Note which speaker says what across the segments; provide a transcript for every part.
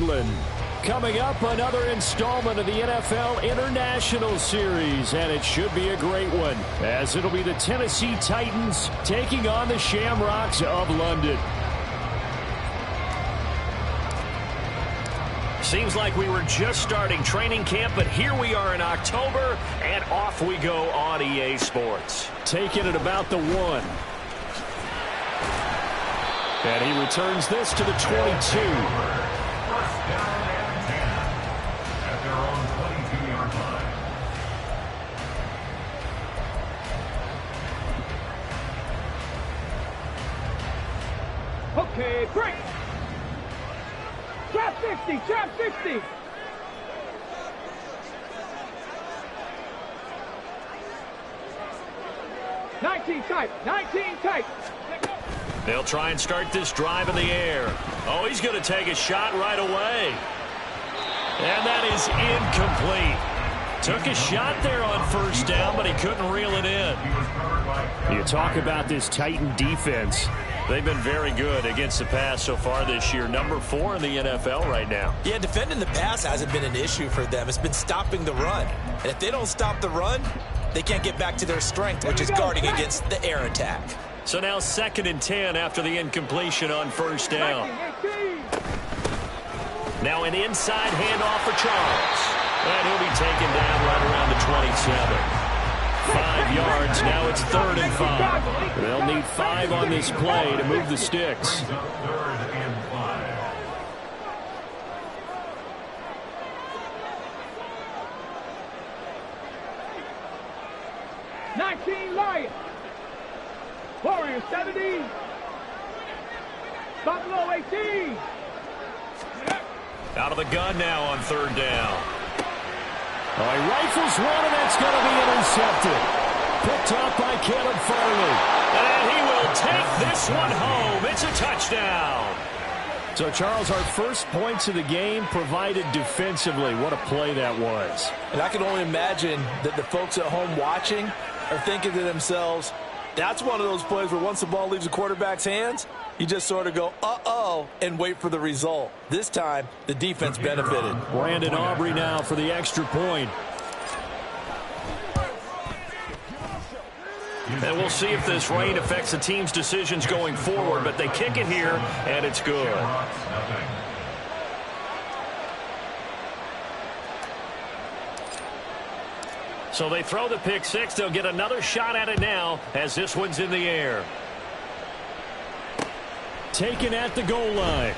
Speaker 1: Ireland. Coming up, another installment of the NFL International Series, and it should be a great one, as it'll be the Tennessee Titans taking on the Shamrocks of London.
Speaker 2: Seems like we were just starting training camp, but here we are in October, and off we go on EA Sports.
Speaker 1: Taking it about the 1. And he returns this to the 22.
Speaker 3: Okay, break. Trap 60, trap 60. Nineteen tight.
Speaker 2: They'll try and start this drive in the air. Oh, he's going to take a shot right away. And that is incomplete. Took a shot there on first down, but he couldn't reel it in.
Speaker 1: You talk about this Titan defense.
Speaker 2: They've been very good against the pass so far this year. Number 4 in the NFL right now.
Speaker 4: Yeah, defending the pass hasn't been an issue for them. It's been stopping the run. And if they don't stop the run, they can't get back to their strength, which is guarding against the air attack.
Speaker 2: So now 2nd and 10 after the incompletion on first down. Now an inside handoff for Charles. And he'll be taken down right around the 27. 5 yards. Now it's 3rd and 5.
Speaker 1: They'll need 5 on this play to move the sticks.
Speaker 3: Lions. Warriors 70. Buffalo 18.
Speaker 2: Out of the gun now on 3rd down.
Speaker 1: Oh, he rifles one, and that's going to be intercepted. Picked off by Caleb Farley.
Speaker 2: And he will take this one home. It's a touchdown.
Speaker 1: So, Charles, our first points of the game provided defensively. What a play that was.
Speaker 4: And I can only imagine that the folks at home watching are thinking to themselves, that's one of those plays where once the ball leaves the quarterback's hands, you just sort of go, uh-oh, and wait for the result. This time, the defense benefited.
Speaker 1: Brandon Aubrey now for the extra point.
Speaker 2: And we'll see if this rain affects the team's decisions going forward, but they kick it here, and it's good. So they throw the pick six. They'll get another shot at it now as this one's in the air.
Speaker 1: Taken at the goal line.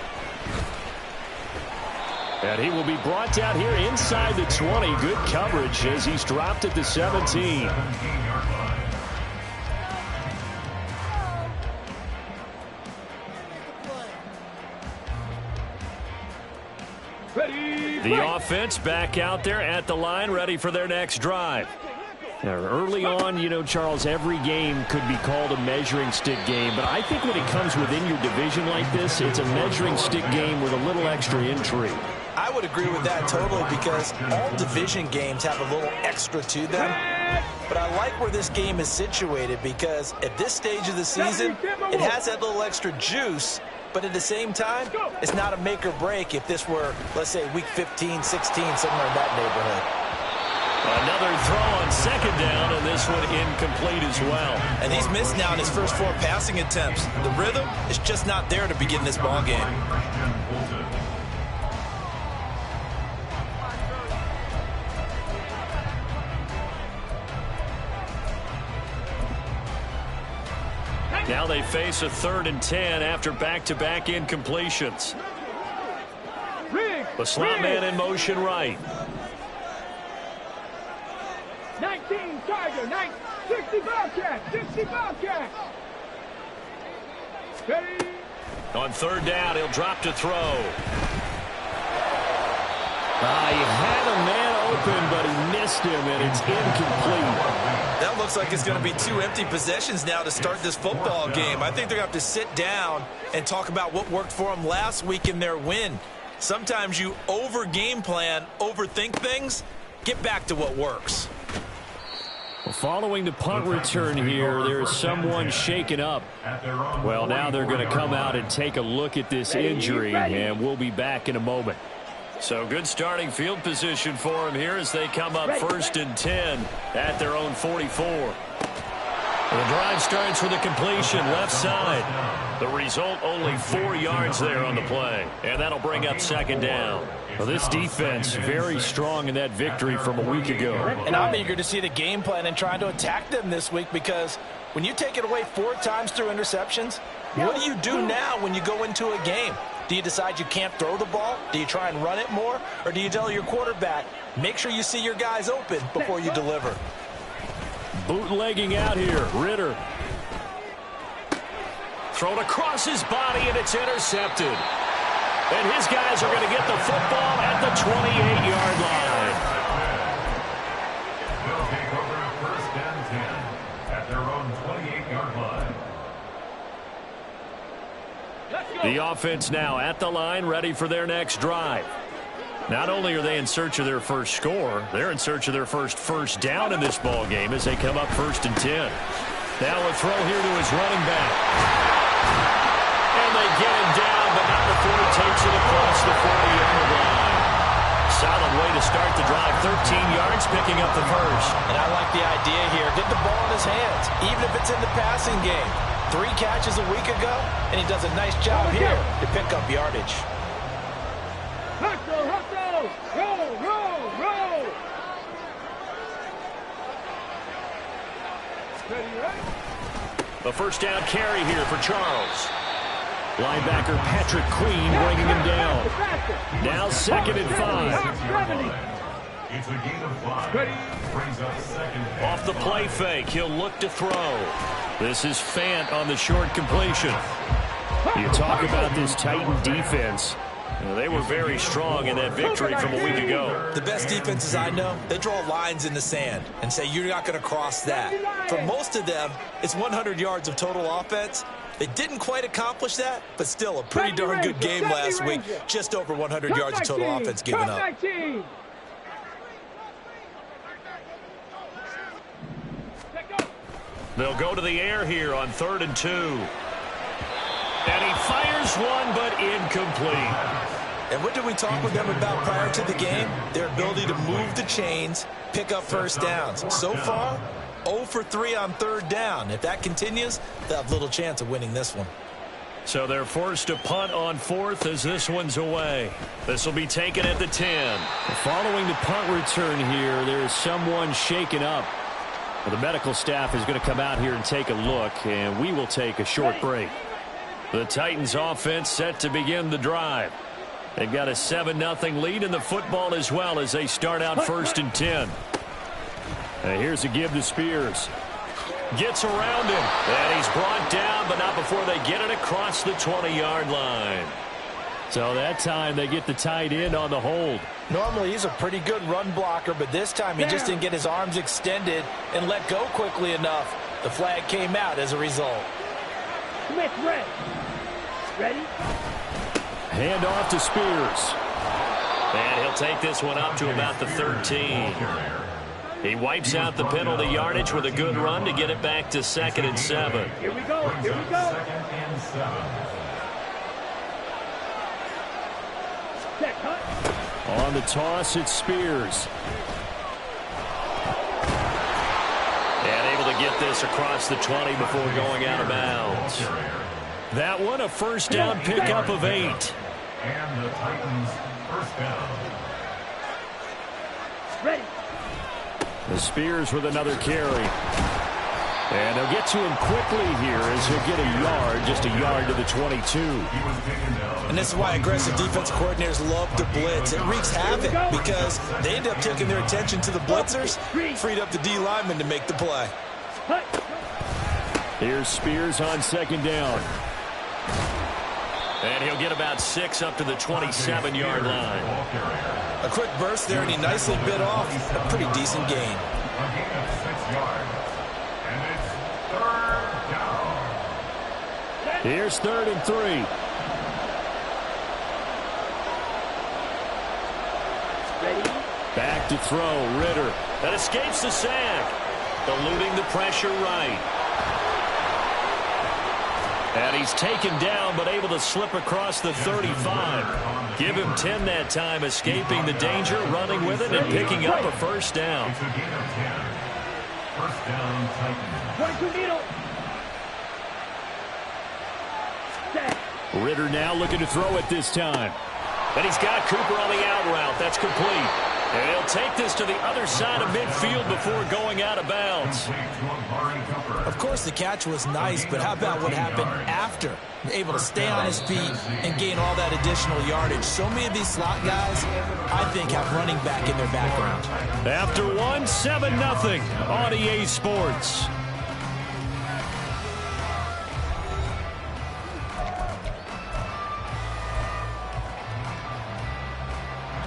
Speaker 1: And he will be brought down here inside the 20. Good coverage as he's dropped at the 17. The offense back out there at the line, ready for their next drive. Now, early on, you know, Charles, every game could be called a measuring stick game, but I think when it comes within your division like this, it's a measuring stick game with a little extra intrigue.
Speaker 4: I would agree with that totally because all division games have a little extra to them. But I like where this game is situated because at this stage of the season, it has that little extra juice. But at the same time, it's not a make or break if this were, let's say, week 15, 16, somewhere in that neighborhood.
Speaker 2: Another throw on 2nd down, and this one incomplete as well.
Speaker 4: And he's missed now in his first 4 passing attempts. The rhythm is just not there to begin this ball game.
Speaker 2: Now they face a 3rd and 10 after back-to-back incompletions. The slot man in motion right.
Speaker 3: 19 Tiger, 60 Bobcats, 60 Bobcats. Ready.
Speaker 2: On 3rd down, he'll drop to throw.
Speaker 1: He had a man open, but he missed him, and it's incomplete.
Speaker 4: That looks like it's going to be 2 empty possessions now to start this football game. I think they're going to have to sit down and talk about what worked for them last week in their win. Sometimes you over-game plan, overthink things, get back to what works.
Speaker 1: Well, following the punt return here, there is someone shaken up. Well, now they're going to come out and take a look at this injury, and we'll be back in a moment.
Speaker 2: So good starting field position for him here as they come up 1st and 10 at their own 44. The drive starts with a completion left side. The result, only 4 yards there on the play. And that'll bring up 2nd down.
Speaker 1: Well, this defense very strong in that victory from a week ago.
Speaker 4: And I'm eager to see the game plan and trying to attack them this week, because when you take it away 4 times through interceptions, what do you do now when you go into a game? Do you decide you can't throw the ball? Do you try and run it more? Or do you tell your quarterback, make sure you see your guys open before you deliver?
Speaker 1: Bootlegging out here, Ritter.
Speaker 2: Thrown across his body, and it's intercepted. And his guys are going to get the football at the 28-yard line.
Speaker 5: They'll take over 1st and 10 at their own 28-yard line.
Speaker 1: The offense now at the line, ready for their next drive. Not only are they in search of their first score, they're in search of their first down in this ball game as they come up 1st and 10. Now a throw here to his running back.
Speaker 2: And they get him down, but not before he takes it across the 40-yard line. Solid way to start the drive. 13 yards, picking up the first.
Speaker 4: And I like the idea here. Get the ball in his hands, even if it's in the passing game. 3 catches a week ago, and he does a nice job here to pick up yardage.
Speaker 3: Hustle, hustle! Roll, roll, roll! Ready, right?
Speaker 2: The first down carry here for Charles.
Speaker 1: Linebacker Patrick Queen bringing him down. Now 2nd and 5.
Speaker 5: It's a gain of 5. Brings up 2nd.
Speaker 2: Off the play fake, he'll look to throw.
Speaker 1: This is Fant on the short completion. You talk about this Titan defense.
Speaker 2: Well, they were very strong in that victory from a week ago.
Speaker 4: The best defenses I know, they draw lines in the sand and say you're not going to cross that. For most of them, it's 100 yards of total offense. They didn't quite accomplish that, but still a pretty darn good game last week. Just over 100 yards of total offense given up.
Speaker 2: They'll go to the air here on 3rd and 2. And he fires one, but incomplete.
Speaker 4: And what did we talk with them about prior to the game? Their ability to move the chains, pick up first downs. So far, 0 for 3 on 3rd down. If that continues, they'll have little chance of winning this one.
Speaker 2: So they're forced to punt on 4th as this one's away. This will be taken at the 10.
Speaker 1: Following the punt return here, there's someone shaken up. Well, the medical staff is going to come out here and take a look, and we will take a short break.
Speaker 2: The Titans offense set to begin the drive. They've got a 7-0 lead in the football as well as they start out 1st and 10.
Speaker 1: And here's a give to Spears.
Speaker 2: Gets around him, and he's brought down, but not before they get it across the 20-yard line.
Speaker 1: So that time they get the tight end on the hold.
Speaker 4: Normally he's a pretty good run blocker, but this time he just didn't get his arms extended and let go quickly enough. The flag came out as a result.
Speaker 3: Smith ready. Ready?
Speaker 1: Hand off to Spears.
Speaker 2: And he'll take this one up to about the 13. He wipes out the penalty yardage with a good run to get it back to 2nd and 7.
Speaker 3: Here we go. Here we go.
Speaker 5: 2nd and 7.
Speaker 3: Check, huh?
Speaker 1: On the toss, it's Spears.
Speaker 2: And able to get this across the 20 before going out of bounds. That one, a first down pickup of 8.
Speaker 5: And the Titans first down.
Speaker 3: Ready.
Speaker 1: The Spears with another carry. And they'll get to him quickly here as he'll get a yard, just a yard to the 22.
Speaker 4: And this is why aggressive defensive coordinators love to blitz. It wreaks havoc because they end up taking their attention to the blitzers, freed up the D lineman to make the play.
Speaker 1: Here's Spears on 2nd down.
Speaker 2: And he'll get about 6 up to the 27-yard line.
Speaker 4: A quick burst there, and he nicely bit off a pretty decent gain.
Speaker 5: A gain of 6 yards. And it's 3rd down.
Speaker 1: Here's 3rd and 3.
Speaker 3: Ready?
Speaker 1: Back to throw, Ritter.
Speaker 2: That escapes the sack. Eluding the pressure right.
Speaker 1: And he's taken down, but able to slip across the 35. Give him 10 that time, escaping the danger, running with it, and picking up a first down.
Speaker 5: It's a gain of 10. First down, Titans.
Speaker 3: 22 needle. Set.
Speaker 1: Ritter now looking to throw it this time. And he's got Cooper on the out route. That's complete. And he'll take this to the other side of midfield before going out of bounds.
Speaker 4: Of course, the catch was nice, but how about what happened after? Able to stay on his feet and gain all that additional yardage. So many of these slot guys, I think, have running back in their background.
Speaker 1: After one, 7-0 on EA Sports.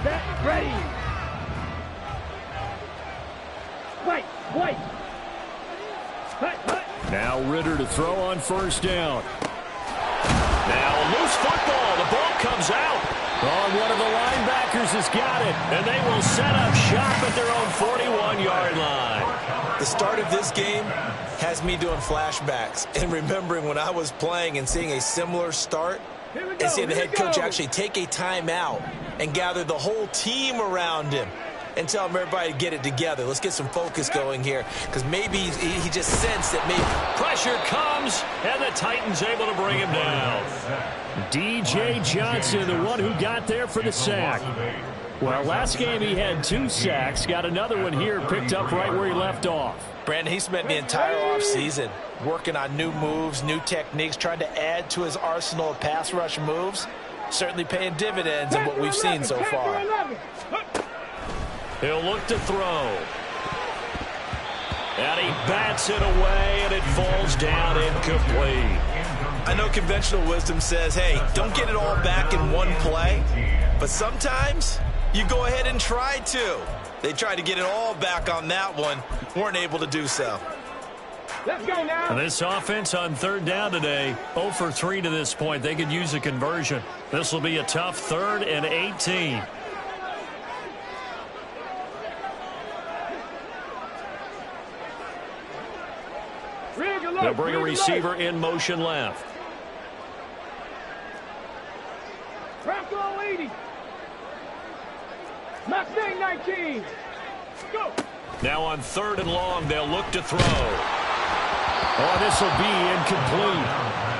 Speaker 3: Set. Ready. White. Hut.
Speaker 1: Now Ritter to throw on first down. Now a loose football. The ball comes out. One of the linebackers has got it. And they will set up shop at their own 41-yard line.
Speaker 4: The start of this game has me doing flashbacks and remembering when I was playing and seeing a similar start and seeing the head coach actually take a timeout and gather the whole team around him and tell everybody to get it together. Let's get some focus going here, because maybe he just sensed that maybe
Speaker 1: pressure comes, and the Titans able to bring him down. DJ Johnson, the one who got there for the sack. Well, last game he had 2 sacks, got another one here, picked up right where he left off.
Speaker 4: Brandon, he spent the entire offseason working on new moves, new techniques, trying to add to his arsenal of pass rush moves. Certainly paying dividends in what we've seen so far.
Speaker 1: He'll look to throw. And he bats it away, and it falls down incomplete.
Speaker 4: I know conventional wisdom says, hey, don't get it all back in one play. But sometimes you go ahead and try to. They tried to get it all back on that one. Weren't able to do so.
Speaker 3: Let's go now.
Speaker 1: And this offense on third down today, 0 for 3 to this point. They could use a conversion. This will be a tough 3rd and 18. They'll bring a receiver in motion left.
Speaker 3: Bronco 80. Mustang 19. Go.
Speaker 1: Now on 3rd and long, they'll look to throw. Oh, this will be incomplete.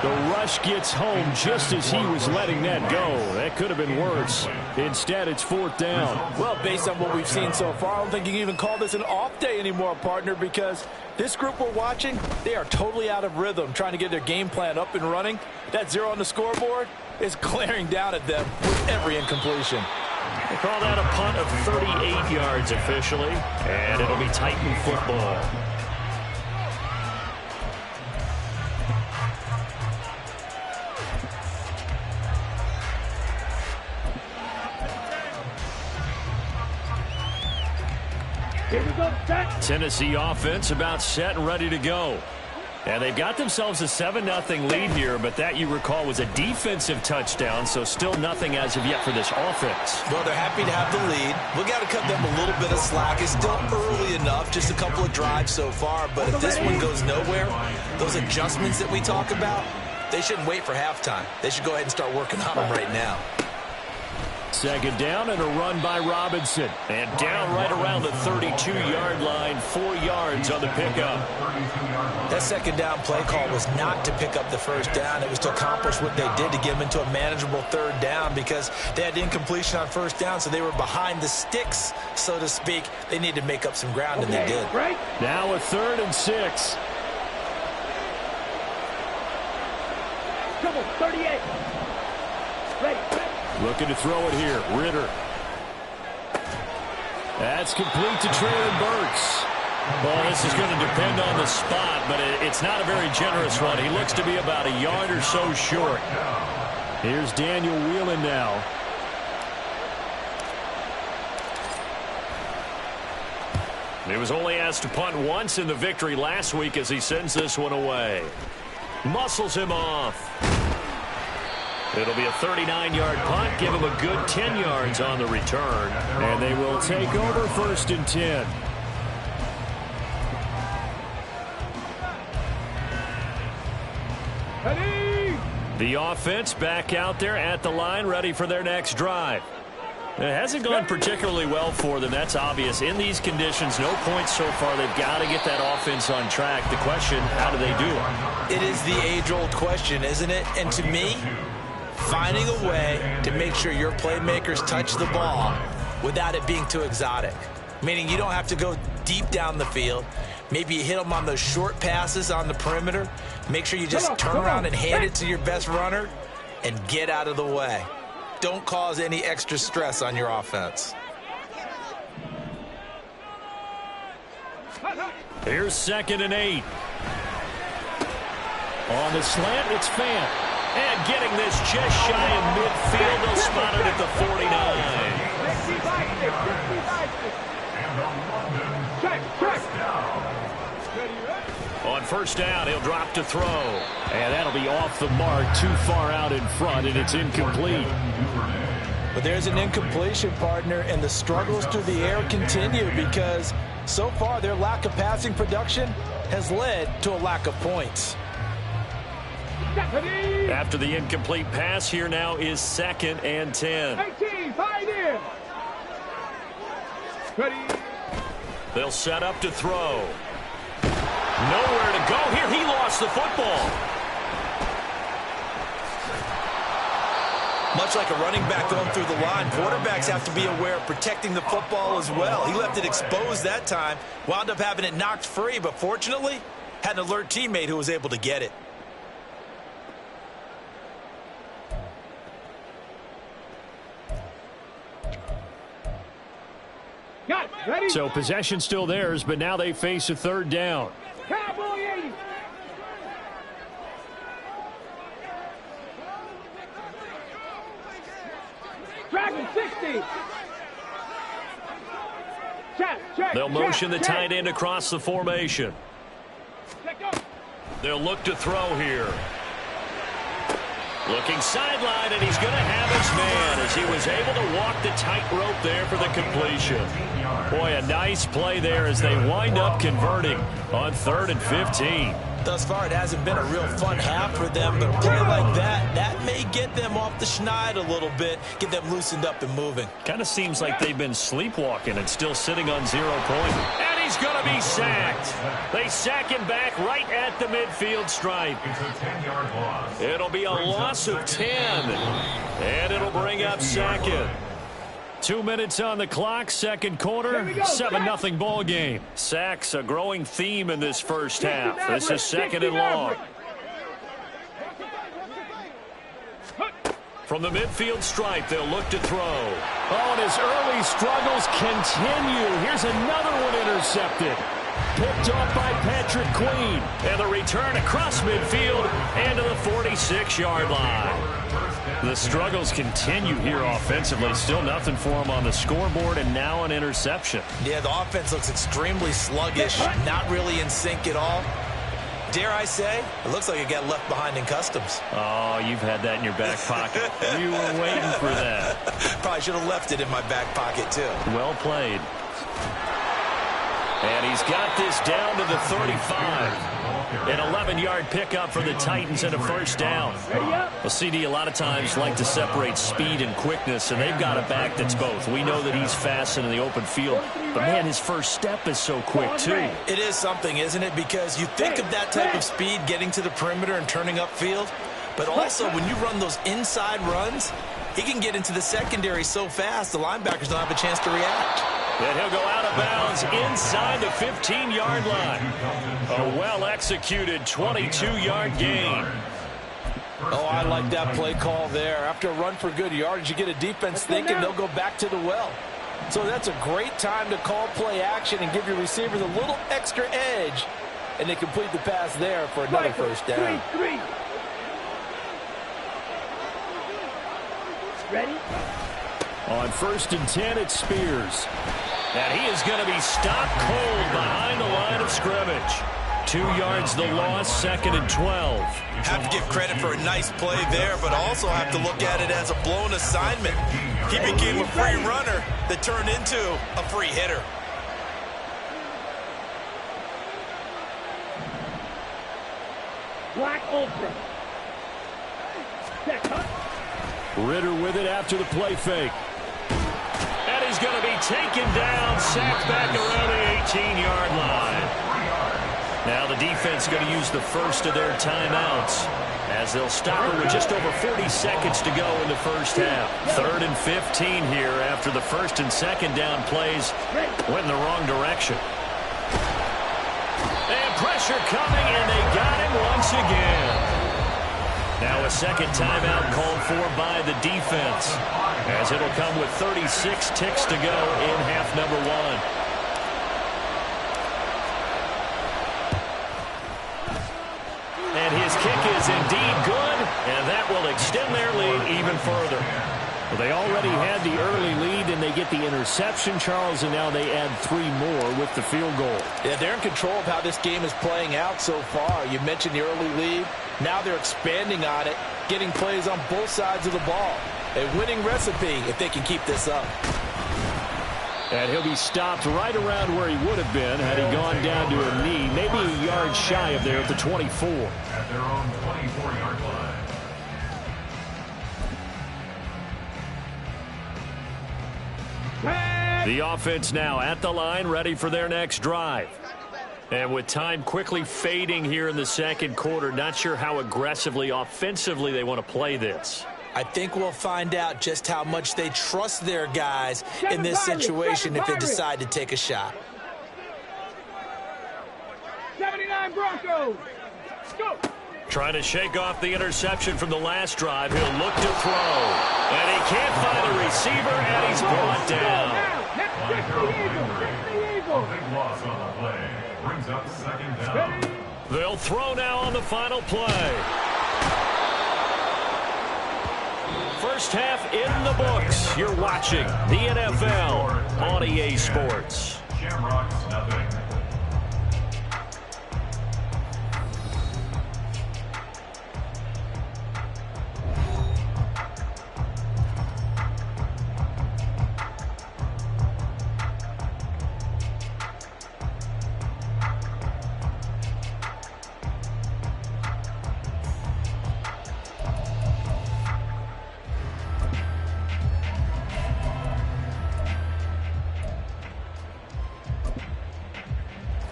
Speaker 1: The rush gets home just as he was letting that go. That could have been worse. Instead, it's 4th down.
Speaker 6: Well, based on what we've seen so far, I don't think you can even call this an off day anymore, partner, because this group we're watching, they are totally out of rhythm, trying to get their game plan up and running. That 0 on the scoreboard is glaring down at them with every incompletion.
Speaker 1: They call that a punt of 38 yards officially, and it'll be Titan football.
Speaker 3: Here we go. Set.
Speaker 1: Tennessee offense about set and ready to go. And they've got themselves a 7-0 lead here, but that, you recall, was a defensive touchdown, so still nothing as of yet for this offense.
Speaker 4: Well, they're happy to have the lead. We got to cut them a little bit of slack. It's still early enough, just a couple of drives so far, but if this one goes nowhere, those adjustments that we talk about, they shouldn't wait for halftime. They should go ahead and start working on them right now.
Speaker 1: 2nd down and a run by Robinson. And down right around the 32-yard line, 4 yards on the pickup.
Speaker 4: That 2nd down play call was not to pick up the 1st down. It was to accomplish what they did to get them into a manageable 3rd down, because they had incompletion on 1st down, so they were behind the sticks, so to speak. They needed to make up some ground, and they did.
Speaker 3: Right.
Speaker 1: Now a 3rd and 6.
Speaker 3: Trouble. 38. Ready.
Speaker 1: Looking to throw it here. Ritter. That's complete to Traylon Burks. Well, this is going to depend on the spot, but it's not a very generous one. He looks to be about a yard or so short. Here's Daniel Whelan now. He was only asked to punt once in the victory last week as he sends this one away. Muscles him off. It'll be a 39-yard punt. Give him a good 10 yards on the return. And they will take over 1st and 10.
Speaker 3: Ready.
Speaker 1: The offense back out there at the line, ready for their next drive. It hasn't gone particularly well for them. That's obvious. In these conditions, no points so far. They've got to get that offense on track. The question, how do they do it?
Speaker 4: It is the age-old question, isn't it? And to me, finding a way to make sure your playmakers touch the ball without it being too exotic. Meaning you don't have to go deep down the field. Maybe you hit them on those short passes on the perimeter. Make sure you just turn around and hand it to your best runner and get out of the way. Don't cause any extra stress on your offense.
Speaker 1: Here's 2nd and 8. On the slant, it's Fant. And getting this just shy of midfield. They'll spot it at the 49. On first down, he'll drop to throw. And that'll be off the mark, too far out in front, and it's incomplete.
Speaker 6: But there's an incompletion, partner, and the struggles through the air continue because so far their lack of passing production has led to a lack of points.
Speaker 1: After the incomplete pass, here now is 2nd and 10.
Speaker 3: 18, find in. Ready.
Speaker 1: They'll set up to throw. Nowhere to go here. He lost the football.
Speaker 4: Much like a running back going through the line, quarterbacks have to be aware of protecting the football as well. He left it exposed that time, wound up having it knocked free, but fortunately, had an alert teammate who was able to get it.
Speaker 3: Got it. Ready.
Speaker 1: So possession still theirs, but now they face a 3rd down.
Speaker 3: Cowboy 80. Dragon 60. Check.
Speaker 1: They'll motion the tight end across the formation. They'll look to throw here. Looking sideline, and he's going to have his man as he was able to walk the tightrope there for the completion. Boy, a nice play there as they wind up converting on 3rd and 15.
Speaker 4: Thus far, it hasn't been a real fun half for them, but a play like that may get them off the schneid a little bit, get them loosened up and moving.
Speaker 1: Kind of seems like they've been sleepwalking and still sitting on 0 points. And he's going to be sacked. They sack him back right at the midfield stripe.
Speaker 5: It's a 10-yard loss.
Speaker 1: It'll be a loss of 10, and it'll bring up 2nd. 2 minutes on the clock, 2nd quarter, 7-0 ball game. Sacks a growing theme in this first half. This is 2nd and long. From the midfield stripe, they'll look to throw. Oh, and his early struggles continue. Here's another one intercepted. Picked off by Patrick Queen. And the return across midfield and to the 46-yard line. The struggles continue here offensively. Still nothing for him on the scoreboard, and now an interception.
Speaker 4: Yeah, the offense looks extremely sluggish, not really in sync at all. Dare I say, it looks like it got left behind in customs.
Speaker 1: Oh, you've had that in your back pocket. You were waiting for that.
Speaker 4: Probably should have left it in my back pocket, too.
Speaker 1: Well played. And he's got this down to the 35. An 11-yard pickup for the Titans and a first down. Well, CD a lot of times like to separate speed and quickness, and they've got a back that's both. We know that he's fast in the open field, but, man, his first step is so quick, too.
Speaker 4: It is something, isn't it? Because you think of that type of speed getting to the perimeter and turning upfield, but also when you run those inside runs, he can get into the secondary so fast the linebackers don't have a chance to react.
Speaker 1: And he'll go out of bounds inside the 15-yard line. A well-executed 22-yard gain.
Speaker 6: Oh, I like that play call there. After a run for good yardage, you get a defense thinking they'll go back to the well. So that's a great time to call play action and give your receivers a little extra edge. And they complete the pass there for another first down.
Speaker 3: Ready?
Speaker 1: On 1st and 10, it's Spears. And he is going to be stopped cold behind the line of scrimmage. 2 yards the loss, 2nd and 12.
Speaker 4: Have to give credit for a nice play there, but also have to look at it as a blown assignment. He became a free runner that turned into a free hitter.
Speaker 3: Black Ultra.
Speaker 1: Ritter with it after the play fake.
Speaker 2: And he's going to be taken down, sacked back around the 18-yard line. Now the defense going to use the first of their timeouts as they'll stop it with just over 40 seconds to go in the first half. 3rd and 15 here after the first and second down plays went in the wrong direction. And pressure coming, and they got him once again. Now a second timeout called for by the defense, as it'll come with 36 ticks to go in half number 1. And his kick is indeed good, and that will extend their lead even further.
Speaker 1: Well, they already had the early lead, and they get the interception, Charles, and now they add 3 more with the field goal.
Speaker 6: Yeah, they're in control of how this game is playing out so far. You mentioned the early lead. Now they're expanding on it, getting plays on both sides of the ball. A winning recipe if they can keep this up.
Speaker 1: And he'll be stopped right around where he would have been had he gone down to a knee, maybe a yard shy of there at the 24.
Speaker 5: At their own 24-yard line.
Speaker 1: The offense now at the line, ready for their next drive. And with time quickly fading here in the second quarter, not sure how aggressively, offensively they want to play this.
Speaker 4: I think we'll find out just how much they trust their guys in this situation if they decide to take a shot.
Speaker 3: 79 Broncos. Go.
Speaker 2: Trying to shake off the interception from the last drive. He'll look to throw. And he can't find a receiver, and he's brought down.
Speaker 3: Let's the Eagles.
Speaker 5: A big loss on the play. Brings up 2nd down.
Speaker 2: They'll throw now on the final play. First half in the books. You're watching the NFL on EA Sports.
Speaker 5: Shamrocks, nothing.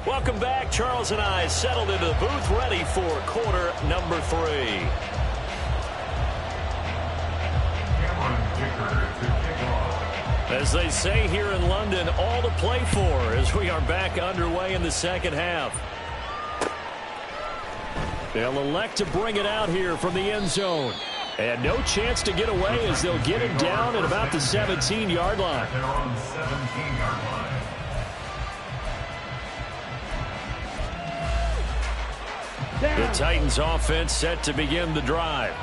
Speaker 2: Welcome back. Charles and I settled into the booth, ready for quarter number 3. As they say here in London, all to play for as we are back underway in the second half.
Speaker 1: They'll elect to bring it out here from the end zone. And no chance to get away as they'll get him down at about the 17-yard line.
Speaker 5: They're on 17-yard line.
Speaker 1: The Titans offense set to begin the drive.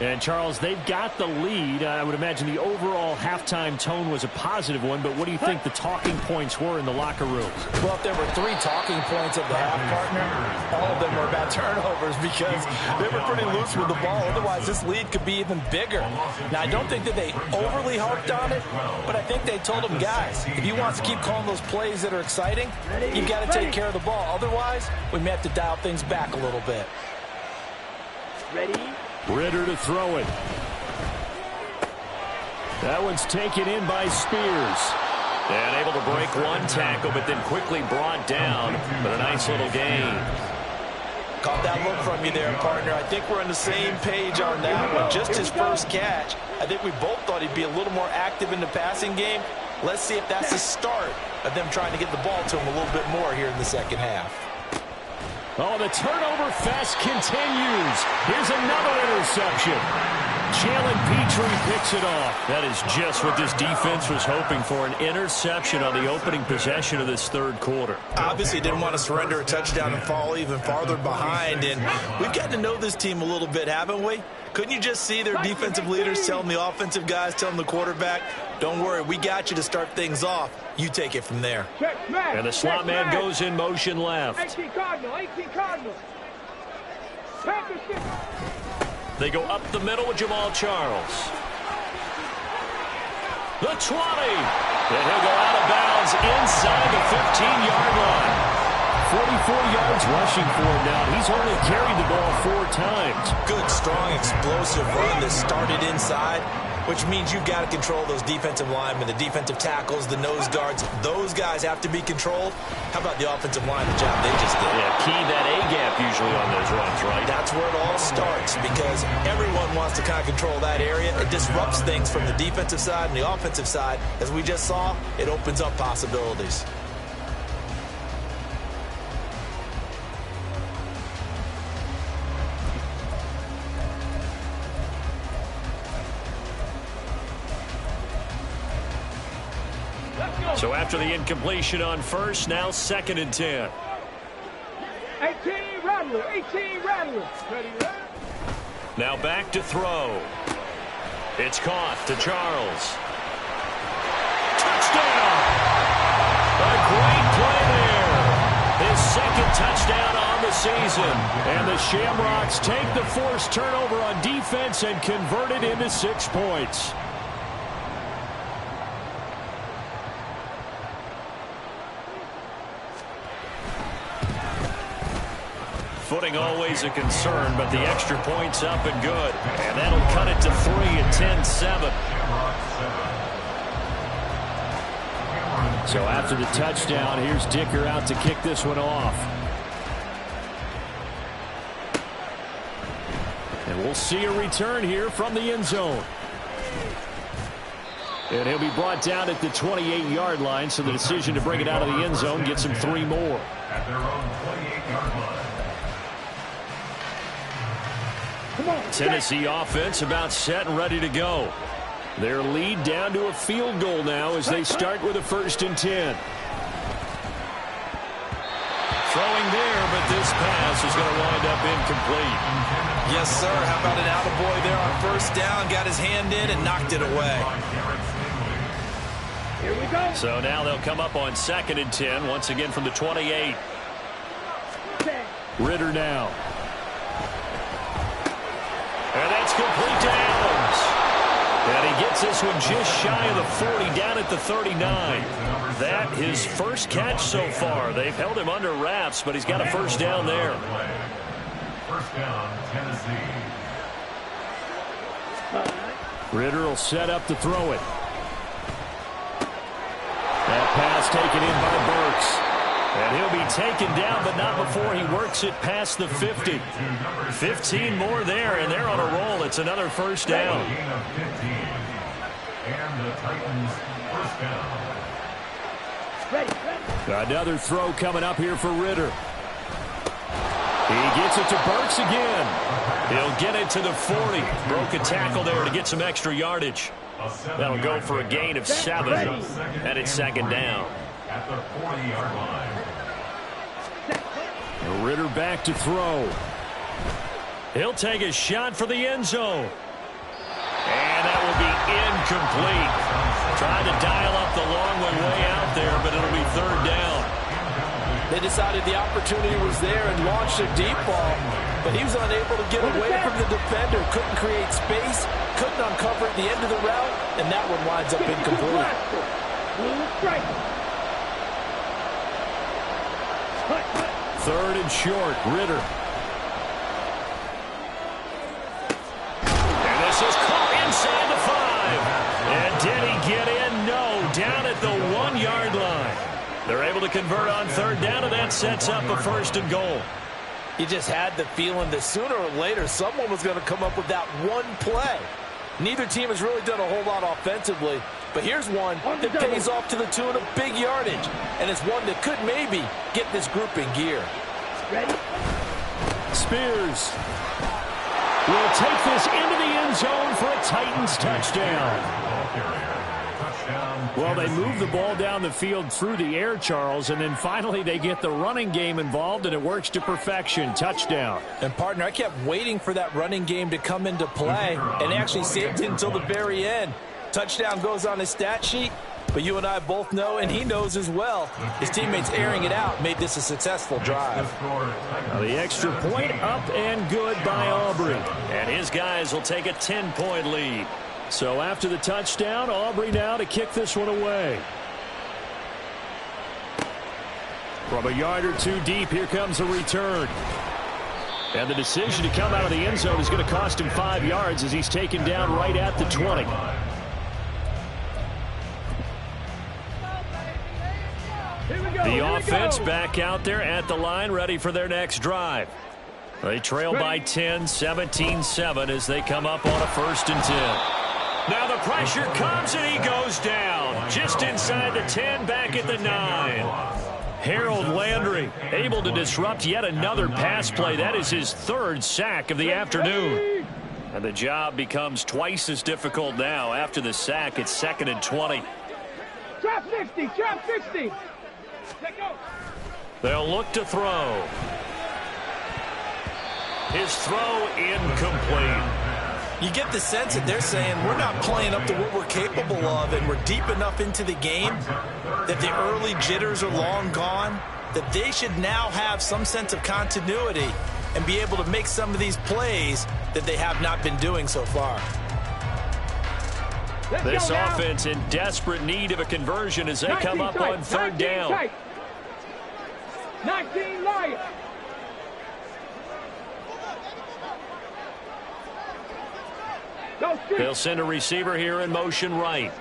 Speaker 1: And, Charles, they've got the lead. I would imagine the overall halftime tone was a positive one, but what do you think the talking points were in the locker room?
Speaker 6: Well, if there were 3 talking points of the half, partner, all of them were about turnovers because they were pretty loose with the ball. Otherwise, this lead could be even bigger. Now, I don't think that they overly harped on it, but I think they told them, guys, if you want to keep calling those plays that are exciting, you've got to take care of the ball. Otherwise, we may have to dial things back a little bit.
Speaker 3: Ready?
Speaker 1: Ritter to throw it. That one's taken in by Spears.
Speaker 2: And able to break one tackle, but then quickly brought down. But a nice little gain.
Speaker 6: Caught that look from you there, partner. I think we're on the same page on that one. Just his first catch. I think we both thought he'd be a little more active in the passing game. Let's see if that's the start of them trying to get the ball to him a little bit more here in the second half.
Speaker 1: Oh, the turnover fest continues. Here's another interception. Jalen Petrie picks it off.
Speaker 2: That is just what this defense was hoping for, an interception on the opening possession of this third quarter.
Speaker 4: Obviously didn't want to surrender a touchdown and fall even farther behind, and we've gotten to know this team a little bit, haven't we? Couldn't you just see their defensive leaders telling the offensive guys, telling the quarterback, don't worry, we got you to start things off. You take it from there.
Speaker 2: And the slot man goes in motion left.
Speaker 3: 18 Cardinal.
Speaker 2: They go up the middle with Jamal Charles. The 20. And he'll go out of bounds inside the 15-yard line.
Speaker 1: 44 yards rushing for him now. He's only carried the ball 4 times.
Speaker 4: Good, strong, explosive run that started inside, which means you've got to control those defensive linemen, the defensive tackles, the nose guards. Those guys have to be controlled. How about the offensive line, the job they just did?
Speaker 2: Yeah, key that A-gap usually on those runs, right?
Speaker 4: That's where it all starts, because everyone wants to kind of control that area. It disrupts things from the defensive side and the offensive side. As we just saw, it opens up possibilities.
Speaker 2: So after the incompletion on first, now 2nd and 10.
Speaker 3: 18 Rattler, 18 Rattler. Ready, ready.
Speaker 2: Now back to throw. It's caught to Charles. Touchdown! A great play there. His 2nd touchdown on the season. And the Shamrocks take the forced turnover on defense and convert it into 6 points. Footing always a concern, but the extra point's up and good. And that'll cut it to 3 at 10-7.
Speaker 1: So after the touchdown, here's Dicker out to kick this one off. And we'll see a return here from the end zone. And he'll be brought down at the 28-yard line, so the decision to bring it out of the end zone gets him 3 more.
Speaker 5: At their own 28-yard line.
Speaker 2: Tennessee offense about set and ready to go. Their lead down to a field goal now as they start with a 1st and 10.
Speaker 1: Throwing there, but this pass is going to wind up incomplete.
Speaker 4: Yes, sir. How about an attaboy there on 1st down? Got his hand in and knocked it away.
Speaker 3: Here we go.
Speaker 2: So now they'll come up on 2nd and 10, once again from the 28.
Speaker 1: Ritter now.
Speaker 2: And that's complete to Adams. And he gets this one just shy of the 40, down at the 39. That his first catch so far. They've held him under wraps, but he's got a 1st down there.
Speaker 5: 1st down, Tennessee.
Speaker 1: Ritter will set up to throw it. That pass taken in by Burks. And he'll be taken down, but not before he works it past the 50. 15 more there, and they're on a roll. It's another 1st down.
Speaker 5: Gain of 15. And the Titans 1st down.
Speaker 3: Ready, ready.
Speaker 1: Another throw coming up here for Ritter. He gets it to Burks again.
Speaker 2: He'll get it to the 40. Broke a tackle there to get some extra yardage. That'll go for a gain of 7. And it's 2nd down.
Speaker 5: At the 40-yard line.
Speaker 1: Ritter back to throw.
Speaker 2: He'll take a shot for the end zone. And that will be incomplete. Trying to dial up the long way out there, but it'll be 3rd down.
Speaker 6: They decided the opportunity was there and launched a deep ball, but he was unable to get away from the defender. Couldn't create space, couldn't uncover at the end of the route, and that one winds up incomplete.
Speaker 3: Strike.
Speaker 1: 3rd and short, Ritter.
Speaker 2: And this is caught inside the 5. And did he get in? No, down at the 1-yard line. They're able to convert on 3rd down, and that sets up a 1st and goal.
Speaker 6: You just had the feeling that sooner or later someone was going to come up with that one play. Neither team has really done a whole lot offensively, but here's one that pays off to the tune of big yardage, and it's one that could maybe get this group in gear.
Speaker 3: Ready?
Speaker 1: Spears will take this into the end zone for a Titans touchdown. Well, they move the ball down the field through the air, Charles, and then finally they get the running game involved, and it works to perfection. Touchdown.
Speaker 6: And, partner, I kept waiting for that running game to come into play and actually saved it until the very end. Touchdown goes on his stat sheet, but you and I both know, and he knows as well, his teammates airing it out made this a successful drive.
Speaker 1: Now the extra point up and good by Aubrey.
Speaker 2: And his guys will take a 10-point lead.
Speaker 1: So after the touchdown, Aubrey now to kick this one away. From a yard or two deep, here comes a return. And the decision to come out of the end zone is going to cost him 5 yards as he's taken down right at the 20. The offense back out there at the line, ready for their next drive. They trail by 10, 17-7 as they come up on a 1st and 10.
Speaker 2: Now the pressure comes and he goes down. Just inside the 10, back at the 9. Harold Landry able to disrupt yet another pass play. That is his 3rd sack of the afternoon. And the job becomes twice as difficult now. After the sack, it's 2nd and 20.
Speaker 3: Trap 50, trap 50.
Speaker 2: They'll look to throw. His throw incomplete.
Speaker 4: You get the sense that they're saying we're not playing up to what we're capable of, and we're deep enough into the game that the early jitters are long gone, that they should now have some sense of continuity and be able to make some of these plays that they have not been doing so far.
Speaker 2: This offense in desperate need of a conversion as they come up on 3rd down.
Speaker 3: 19 Lions.
Speaker 2: They'll send a receiver here in motion right.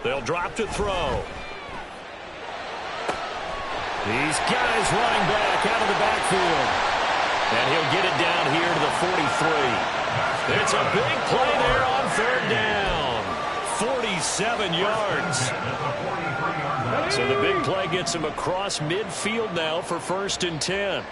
Speaker 2: They'll drop to throw.
Speaker 1: These guys running back out of the backfield.
Speaker 2: And he'll get it down here to the 43. It's a big play there on 3rd down. 47 yards. So the big play gets him across midfield now for 1st and 10.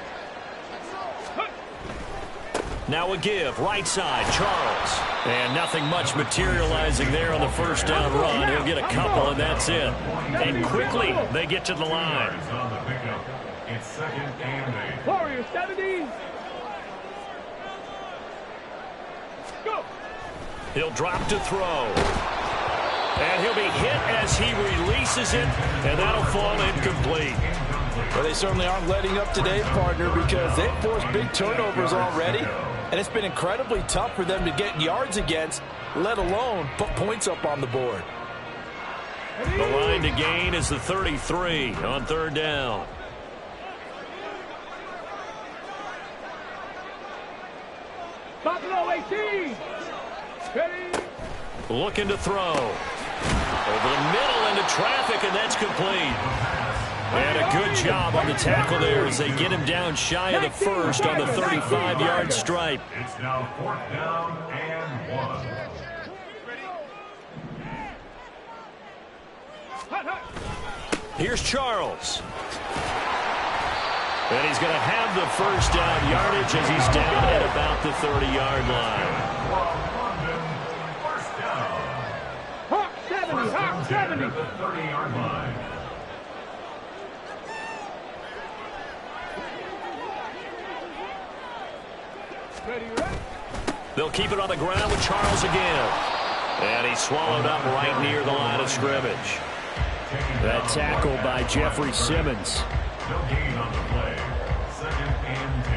Speaker 2: Now a give, right side, Charles. And nothing much materializing there on the 1st down run. He'll get a couple, and that's it. And quickly, they get to the line.
Speaker 5: It's 2nd and 8.
Speaker 3: Warriors 70. Go.
Speaker 2: He'll drop to throw. And he'll be hit as he releases it, and that'll fall incomplete.
Speaker 6: Well, they certainly aren't letting up today, partner, because they've forced big turnovers already. And it's been incredibly tough for them to get yards against, let alone put points up on the board.
Speaker 2: The line to gain is the 33 on 3rd down.
Speaker 3: Buffalo 18. Ready.
Speaker 2: Looking to throw. Over the middle into traffic, and that's complete. And a good job on the tackle there as they get him down shy of the 1st on the 35-yard stripe.
Speaker 5: It's now 4th down and 1.
Speaker 2: Here's Charles. And he's going to have the 1st down yardage as he's down at about the 30-yard line.
Speaker 3: Hawk 70, Hawk 70.
Speaker 5: At the 30-yard line.
Speaker 2: They'll keep it on the ground with Charles again. And he's swallowed up right near the line of scrimmage.
Speaker 1: That tackle by Jeffrey Simmons.
Speaker 5: No gain on the play. 2nd and 10.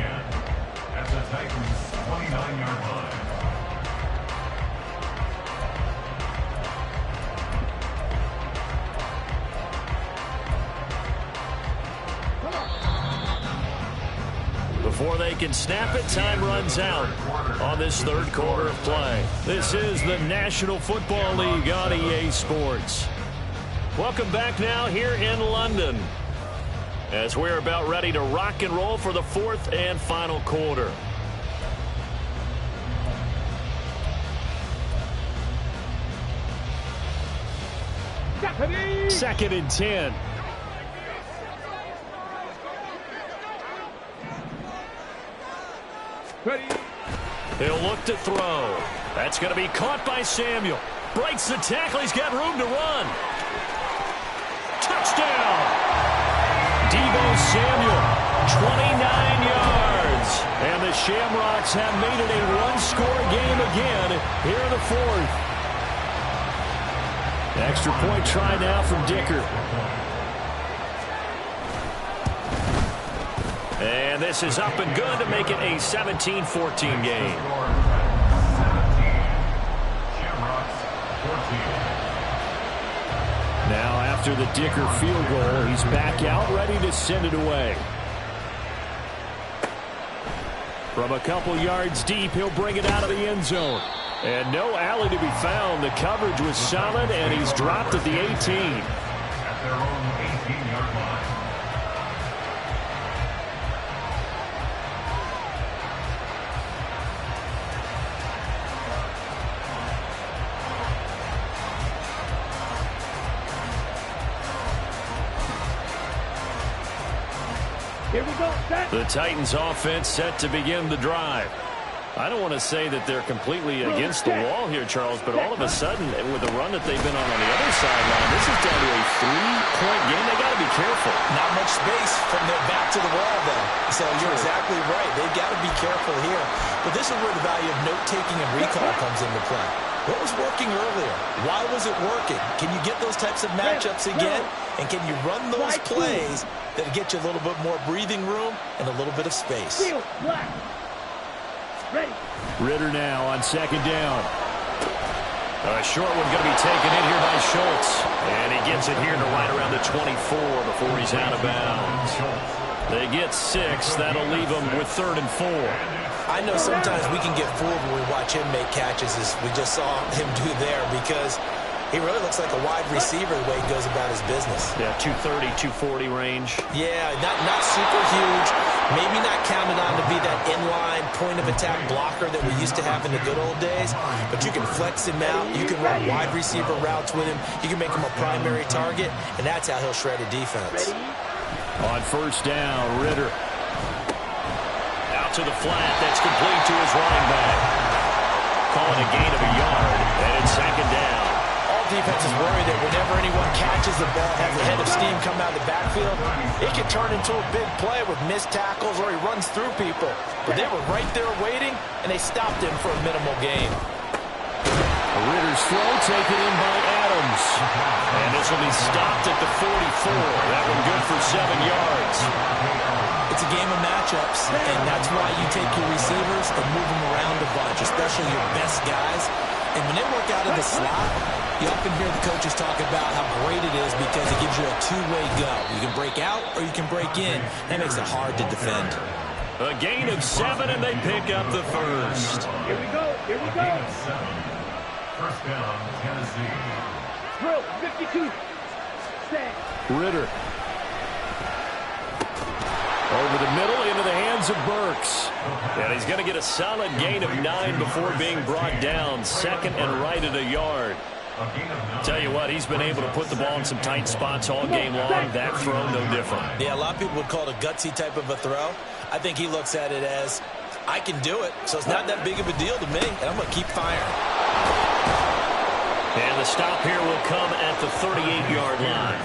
Speaker 5: At the Titans' 29-yard line.
Speaker 1: Before they can snap it, time runs out on this 3rd quarter of play. This is the National Football League on EA Sports.
Speaker 2: Welcome back now here in London as we're about ready to rock and roll for the 4th and final quarter.
Speaker 1: Second and 10.
Speaker 3: Ready.
Speaker 2: He'll look to throw. That's going to be caught by Samuel. Breaks the tackle. He's got room to run. Touchdown. Deebo Samuel, 29 yards.
Speaker 1: And the Shamrocks have made it a one-score game again here in the 4th. Extra point try now from Dicker.
Speaker 2: And this is up and good to make it a 17-14 game.
Speaker 1: after the Dicker field goal. He's back out, ready to send it away. From a couple yards deep, he'll bring it out of the end zone. And no alley to be found. The coverage was solid, and he's dropped at the 18.
Speaker 5: At their own 18-yard line.
Speaker 3: Here we go. Set.
Speaker 1: The Titans offense set to begin the drive. I don't want to say that they're completely against the wall here, Charles, but all of a sudden, with the run that they've been on the other sideline, this is down to a 3-point game. They got to be careful.
Speaker 4: Not much space from their back to the wall, though. So you're exactly right. They've got to be careful here. But this is where the value of note-taking and recall comes into play. What was working earlier? Why was it working? Can you get those types of matchups again? And can you run those plays that get you a little bit more breathing room and a little bit of space?
Speaker 3: Field, black. Ready.
Speaker 1: Ritter now on second down. A short one going to be taken in here by Schultz. And he gets it here to right around the 24 before he's out of bounds. They get 6. That'll leave them with 3rd and 4.
Speaker 4: I know sometimes we can get fooled when we watch him make catches, as we just saw him do there, because he really looks like a wide receiver the way he goes about his business.
Speaker 1: Yeah, 230, 240 range.
Speaker 4: Yeah, not super huge. Maybe not counted on to be that inline point-of-attack blocker that we used to have in the good old days. But you can flex him out. You can run wide receiver routes with him. You can make him a primary target, and that's how he'll shred a defense.
Speaker 1: On first down, Ritter. Out to the flat. That's complete to his running back. Calling a gain of a yard, and it's second down.
Speaker 4: Defenses worry that whenever anyone catches the ball, has a head of steam come out of the backfield, it can turn into a big play with missed tackles or he runs through people. But they were right there waiting, and they stopped him for a minimal gain.
Speaker 1: Ritter's throw taken in by Adams. And this will be stopped at the 44. That one good for 7 yards.
Speaker 4: It's a game of matchups, and that's why you take your receivers and move them around a bunch, especially your best guys. And when they work out of the slot, you often hear the coaches talk about how great it is because it gives you a two-way go. You can break out or you can break in. That makes it hard to defend.
Speaker 1: A gain of 7, and they pick up the first.
Speaker 3: Here we go. Here we go.
Speaker 5: Gain of 7. First down, Tennessee.
Speaker 3: Drill. 52. Set.
Speaker 1: Ritter. Over the middle, into the hands of Burks. And he's going to get a solid gain of 9 before being brought down. Second and right at a yard. Tell you what, he's been able to put the ball in some tight spots all game long. That throw, no different.
Speaker 4: Yeah, a lot of people would call it a gutsy type of a throw. I think he looks at it as, I can do it, so it's not that big of a deal to me, and I'm going to keep firing.
Speaker 1: And the stop here will come at the 38-yard line.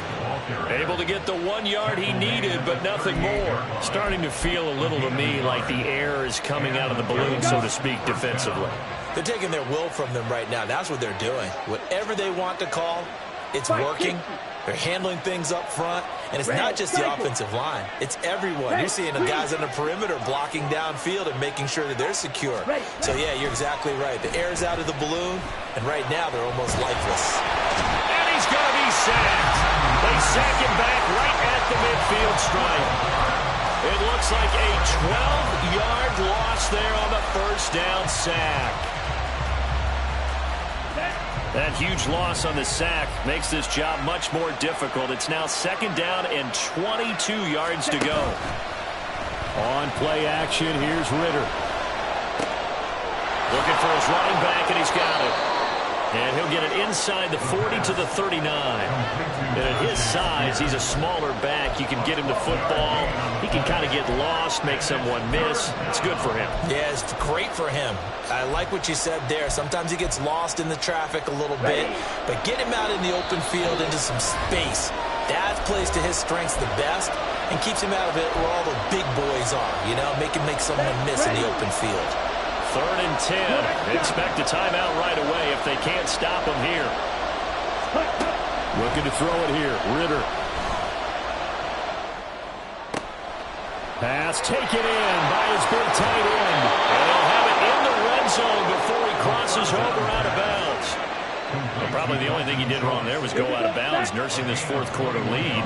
Speaker 1: Able to get the 1 yard he needed, but nothing more. Starting to feel a little to me like the air is coming out of the balloon, so to speak, defensively.
Speaker 4: They're taking their will from them right now. That's what they're doing. Whatever they want to call, it's working. They're handling things up front, and it's not just the offensive line. It's everyone. You're seeing the guys on the perimeter blocking downfield and making sure that they're secure. So, yeah, you're exactly right. The air's out of the balloon, and right now they're almost lifeless.
Speaker 1: And he's going to be sacked. They sack him back right at the midfield stripe. It looks like a 12-yard loss there on the first down sack. That huge loss on the sack makes this job much more difficult. It's now second down and 22 yards to go. On play action, here's Ritter. Looking for his running back, and he's got it. And he'll get it inside the 40 to the 39. And at his size, he's a smaller back. You can get him to football. He can kind of get lost, make someone miss. It's good for him.
Speaker 4: Yeah, it's great for him. I like what you said there. Sometimes he gets lost in the traffic a little bit. But get him out in the open field into some space. That plays to his strengths the best and keeps him out of it where all the big boys are. You know, make him make someone miss in the open field.
Speaker 1: 3rd and 10. Expect a timeout right away if they can't stop him here. Looking to throw it here. Ritter. Pass taken in by his big tight end. And he'll have it in the red zone before he crosses over out of bounds. They'll Probably the only thing he did wrong there was go out of bounds, nursing this fourth quarter lead.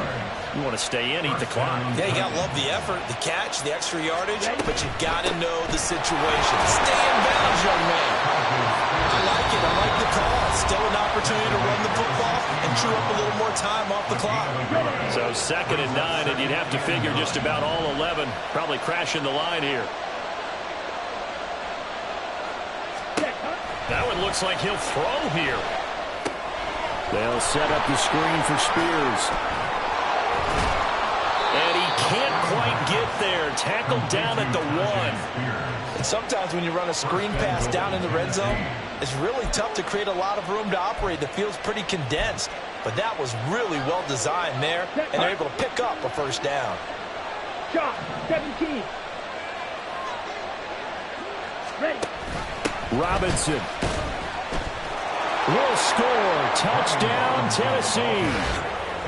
Speaker 1: You want to stay in, eat the clock.
Speaker 4: Yeah, you got to love the effort, the catch, the extra yardage, but you got to know the situation. Stay in bounds, young man. I like it. I like the call. Still an opportunity to run the football and chew up a little more time off the clock.
Speaker 1: So 2nd and 9, and you'd have to figure just about all 11 probably crashing the line here. That one looks like he'll throw here. They'll set up the screen for Spears. And he can't quite get there. Tackled down at the 1.
Speaker 4: And sometimes when you run a screen pass down in the red zone, it's really tough to create a lot of room to operate. The field's pretty condensed. But that was really well designed there, and they're able to pick up a first down.
Speaker 3: Shot, 17. Ready.
Speaker 1: Robinson will score. Touchdown, Tennessee.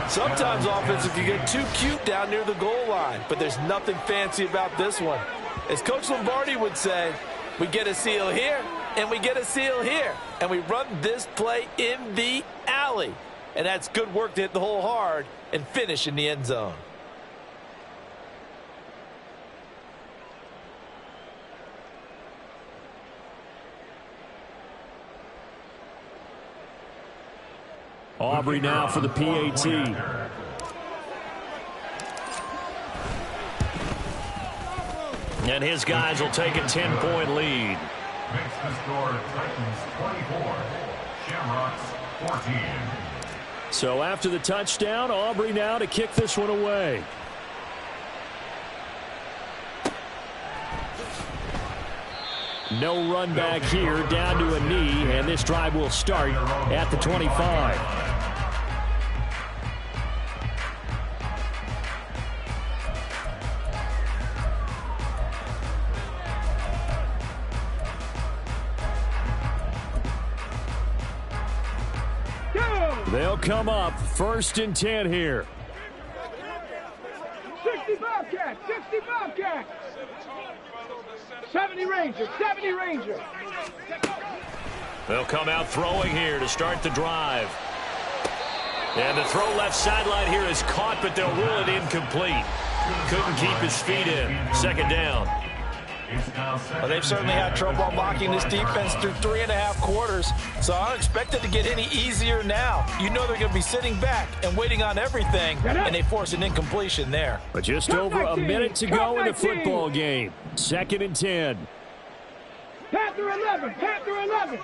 Speaker 6: Sometimes offenses can get too cute down near the goal line, but there's nothing fancy about this one. As Coach Lombardi would say, we get a seal here, and we get a seal here, and we run this play in the alley. And that's good work to hit the hole hard and finish in the end zone.
Speaker 1: Aubrey now for the PAT. And his guys will take a 10-point lead.
Speaker 5: Makes the score Titans 24, Shamrocks 14.
Speaker 1: So after the touchdown, Aubrey now to kick this one away. No run back here, down to a knee, and this drive will start at the 25. They'll come up 1st and 10 here.
Speaker 3: 60 Bobcats, 60 Bobcats. 70 Rangers, 70 Rangers.
Speaker 1: They'll come out throwing here to start the drive. And the throw left sideline here is caught, but they'll rule it incomplete. Couldn't keep his feet in. 2nd down.
Speaker 6: Well, they've certainly had trouble unlocking this defense through 3.5 quarters, so I don't expect it to get any easier now. You know they're going to be sitting back and waiting on everything, and they force an incompletion there.
Speaker 1: But just over a minute to go in the football game. 2nd and 10.
Speaker 3: Panther 11, Panther 11.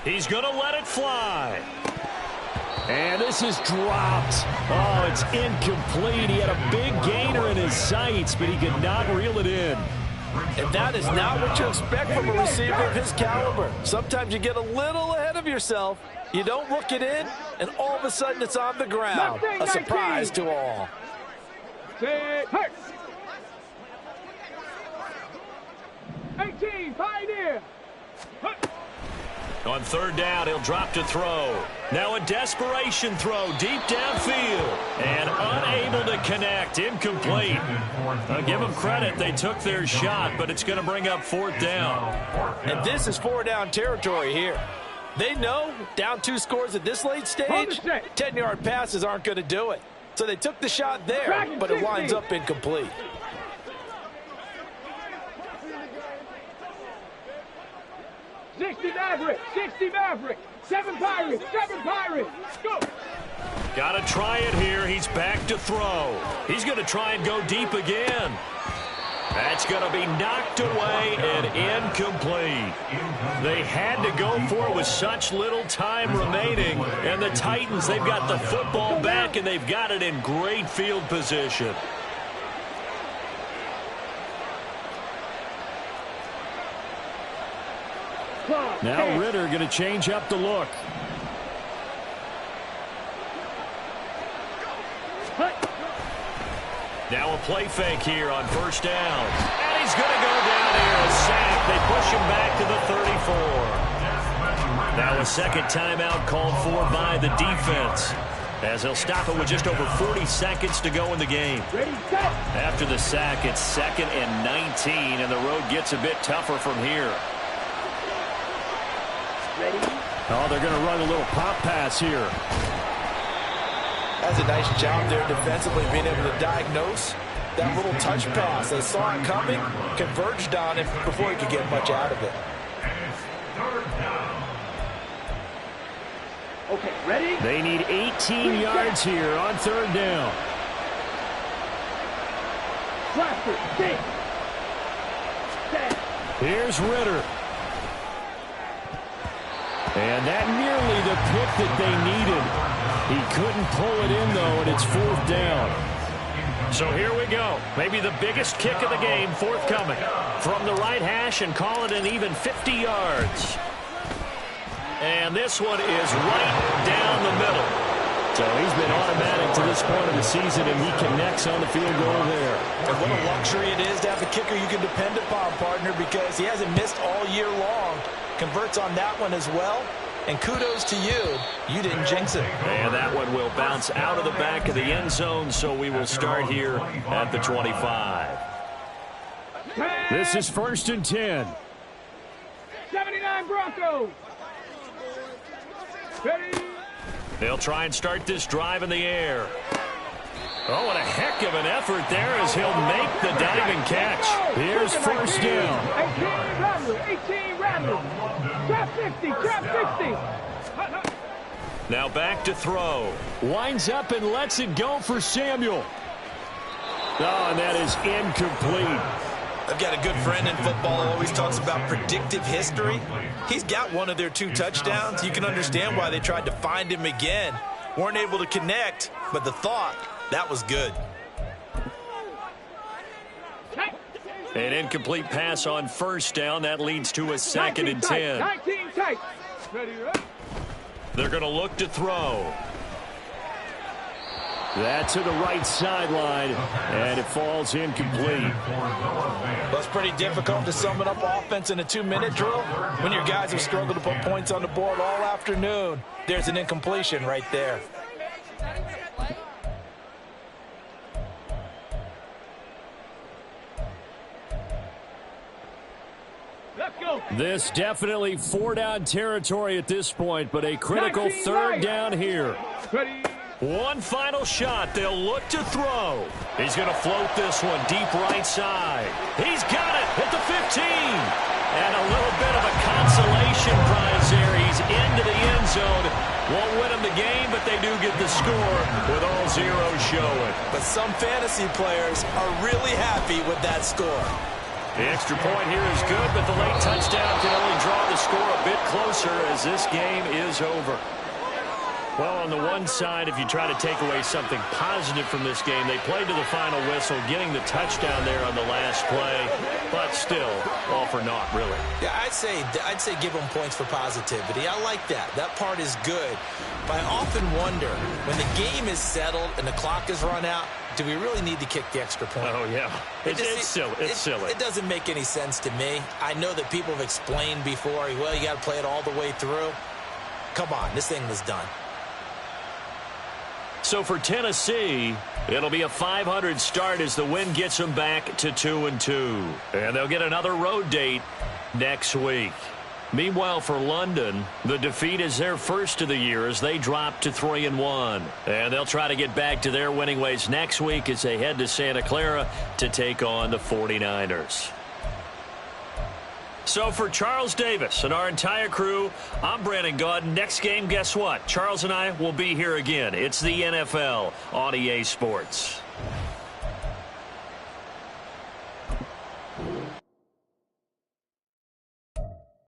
Speaker 1: He's going to let it fly. And this is dropped. Oh, it's incomplete. He had a big gainer in his sights, but he could not reel it in.
Speaker 6: And that is not what you expect from a receiver of his caliber. Sometimes you get a little ahead of yourself. You don't look it in, and all of a sudden it's on the ground. A surprise to all.
Speaker 3: 18, Pioneer.
Speaker 1: On 3rd down, he'll drop to throw. Now a desperation throw deep downfield. And unable to connect. Incomplete. I'll give them credit. They took their shot, but it's going to bring up 4th down.
Speaker 6: And this is 4-down territory here. They know down 2 scores at this late stage, 10-yard passes aren't going to do it. So they took the shot there, but it winds up incomplete.
Speaker 3: Sixty Maverick, 7 Pirates, 7 Pirates. Go.
Speaker 1: Got to try it here. He's back to throw. He's going to try and go deep again. That's going to be knocked away and incomplete. They had to go for it with such little time remaining. And the Titans, they've got the football back, and they've got it in great field position. Now Ritter going to change up the look. Now a play fake here on 1st down. And he's going to go down here. A sack. They push him back to the 34. Now a 2nd timeout called for by the defense, as they'll stop it with just over 40 seconds to go in the game. After the sack, it's 2nd and 19, and the road gets a bit tougher from here. Oh, they're going to run a little pop pass here.
Speaker 6: That's a nice job there defensively, being able to diagnose that little touch pass. They saw it coming, converged on it before he could get much out of it.
Speaker 3: Okay, ready?
Speaker 1: They need 18 yards here on 3rd down. Here's Ritter. And that nearly the pick that they needed. He couldn't pull it in, though, and it's 4th down.
Speaker 2: So here we go. Maybe the biggest kick of the game forthcoming. From the right hash and call it an even 50 yards. And this one is right down the middle.
Speaker 1: So he's been automatic to this point of the season, and he connects on the field goal there.
Speaker 4: And what a luxury it is to have a kicker you can depend upon, partner, because he hasn't missed all year long. Converts on that one as well. And kudos to you. You didn't jinx it.
Speaker 2: And that one will bounce out of the back of the end zone, so we will start here at the 25.
Speaker 1: This is 1st and 10.
Speaker 3: 79 Broncos. Ready?
Speaker 2: They'll try and start this drive in the air. Oh, what a heck of an effort there as he'll make the diving catch.
Speaker 1: Here's 1st down.
Speaker 3: 18 Rattlers. Trap 50, trap 60.
Speaker 2: Now back to throw.
Speaker 1: Winds up and lets it go for Samuel. Oh, and that is incomplete.
Speaker 4: I've got a good friend in football who always talks about predictive history. He's got one of their 2 touchdowns. You can understand why they tried to find him again. Weren't able to connect, but the thought, that was good.
Speaker 2: An incomplete pass on 1st down. That leads to a 2nd and 10.
Speaker 3: 19 tight. Ready?
Speaker 2: They're going to look to throw.
Speaker 1: That to the right sideline, and it falls incomplete.
Speaker 6: Well, it's pretty difficult to sum it up offense in a 2-minute drill when your guys have struggled to put points on the board all afternoon. There's an incompletion right there.
Speaker 3: Let's go.
Speaker 1: This definitely 4-down territory at this point, but a critical 3rd down here.
Speaker 3: Ready?
Speaker 2: One final shot. They'll look to throw. He's going to float this one deep right side. He's got it at the 15. And a little bit of a consolation prize there. He's into the end zone. Won't win them the game, but they do get the score with all zeros showing.
Speaker 4: But some fantasy players are really happy with that score.
Speaker 2: The extra point here is good, but the late touchdown can only draw the score a bit closer as this game is over. Well, on the one side, if you try to take away something positive from this game, they played to the final whistle, getting the touchdown there on the last play, but still, all for naught, really.
Speaker 4: Yeah, I'd say give them points for positivity. I like that. That part is good. But I often wonder, when the game is settled and the clock is run out, do we really need to kick the extra point?
Speaker 2: Oh, yeah. It's silly. It's silly.
Speaker 4: It doesn't make any sense to me. I know that people have explained before, well, you got to play it all the way through. Come on, this thing was done.
Speaker 2: So for Tennessee, it'll be a .500 start as the win gets them back to 2-2. And they'll get another road date next week. Meanwhile, for London, the defeat is their first of the year as they drop to 3-1. And they'll try to get back to their winning ways next week as they head to Santa Clara to take on the 49ers. So for Charles Davis and our entire crew, I'm Brandon Gaudin. Next game, guess what? Charles and I will be here again. It's the NFL on EA Sports.